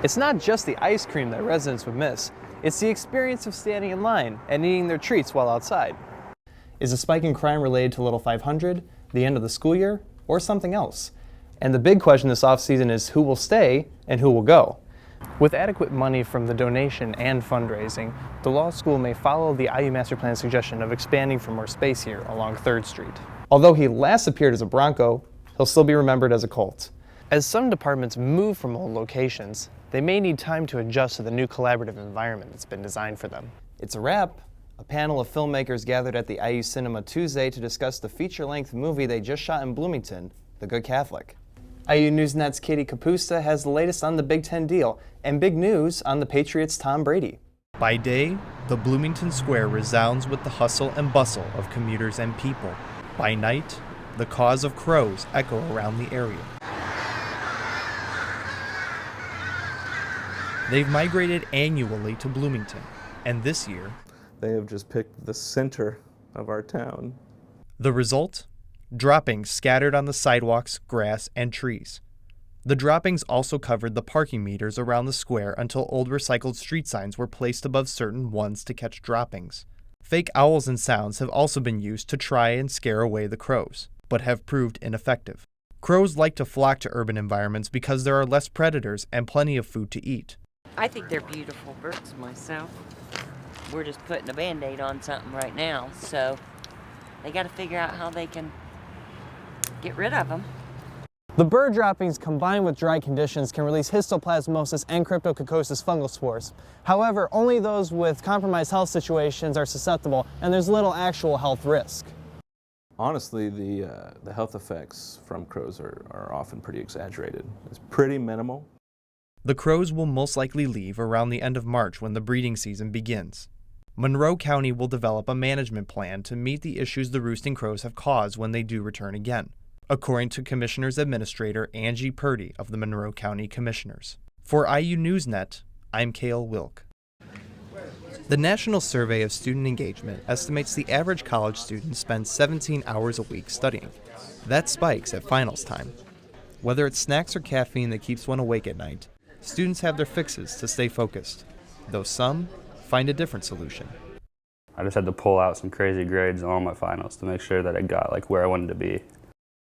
It's not just the ice cream that residents would miss, it's the experience of standing in line and eating their treats while outside. Is the spike in crime related to Little 500, the end of the school year, or something else? And the big question this off-season is who will stay and who will go? With adequate money from the donation and fundraising, the law school may follow the IU Master Plan's suggestion of expanding for more space here along 3rd Street. Although he last appeared as a Bronco, he'll still be remembered as a Colt. As some departments move from old locations, they may need time to adjust to the new collaborative environment that's been designed for them. It's a wrap. A panel of filmmakers gathered at the IU Cinema Tuesday to discuss the feature-length movie they just shot in Bloomington, The Good Catholic. IU Newsnet's Katie Capusta has the latest on the Big Ten deal and big news on the Patriots' Tom Brady. By day, the Bloomington Square resounds with the hustle and bustle of commuters and people. By night, the caws of crows echo around the area. They've migrated annually to Bloomington, and this year, they have just picked the center of our town. The result? Droppings scattered on the sidewalks, grass, and trees. The droppings also covered the parking meters around the square until old recycled street signs were placed above certain ones to catch droppings. Fake owls and sounds have also been used to try and scare away the crows, but have proved ineffective. Crows like to flock to urban environments because there are less predators and plenty of food to eat. I think they're beautiful birds myself. We're just putting a Band-Aid on something right now, so they got to figure out how they can get rid of them. The bird droppings combined with dry conditions can release histoplasmosis and cryptococcosis fungal spores. However, only those with compromised health situations are susceptible, and there's little actual health risk. Honestly, the health effects from crows are often pretty exaggerated. It's pretty minimal. The crows will most likely leave around the end of March when the breeding season begins. Monroe County will develop a management plan to meet the issues the roosting crows have caused when they do return again, according to Commissioner's Administrator Angie Purdy of the Monroe County Commissioners. For IU Newsnet, I'm Kale Wilk. The National Survey of Student Engagement estimates the average college student spends 17 hours a week studying. That spikes at finals time. Whether it's snacks or caffeine that keeps one awake at night, students have their fixes to stay focused, though some find a different solution. I just had to pull out some crazy grades on all my finals to make sure that I got where I wanted to be.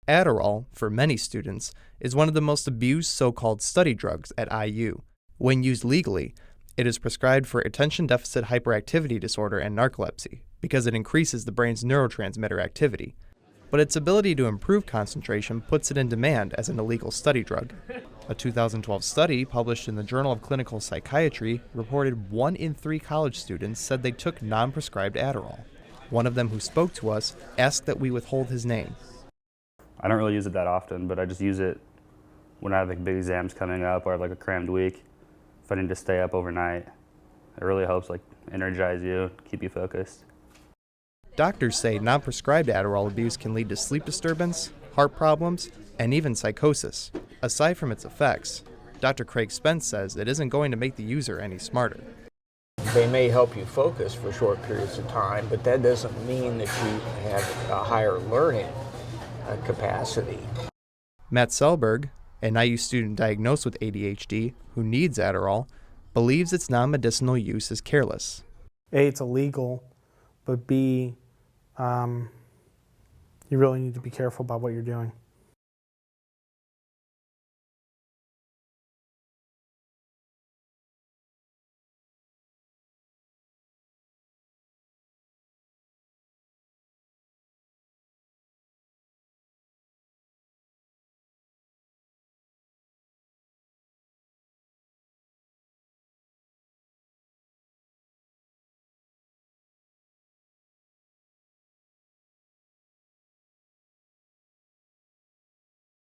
Adderall, for many students, is one of the most abused so-called study drugs at IU. When used legally, it is prescribed for attention deficit hyperactivity disorder and narcolepsy because it increases the brain's neurotransmitter activity. But its ability to improve concentration puts it in demand as an illegal study drug. A 2012 study published in the Journal of Clinical Psychiatry reported 1 in 3 college students said they took non-prescribed Adderall. One of them who spoke to us asked that we withhold his name. I don't really use it that often, but I just use it when I have big exams coming up or I have a crammed week. If I need to stay up overnight, it really helps energize you, keep you focused. Doctors say non-prescribed Adderall abuse can lead to sleep disturbance, heart problems, and even psychosis. Aside from its effects, Dr. Craig Spence says it isn't going to make the user any smarter. They may help you focus for short periods of time, but that doesn't mean that you have a higher learning capacity. Matt Selberg, an IU student diagnosed with ADHD who needs Adderall, believes its non-medicinal use is careless. A, it's illegal, but B, you really need to be careful about what you're doing.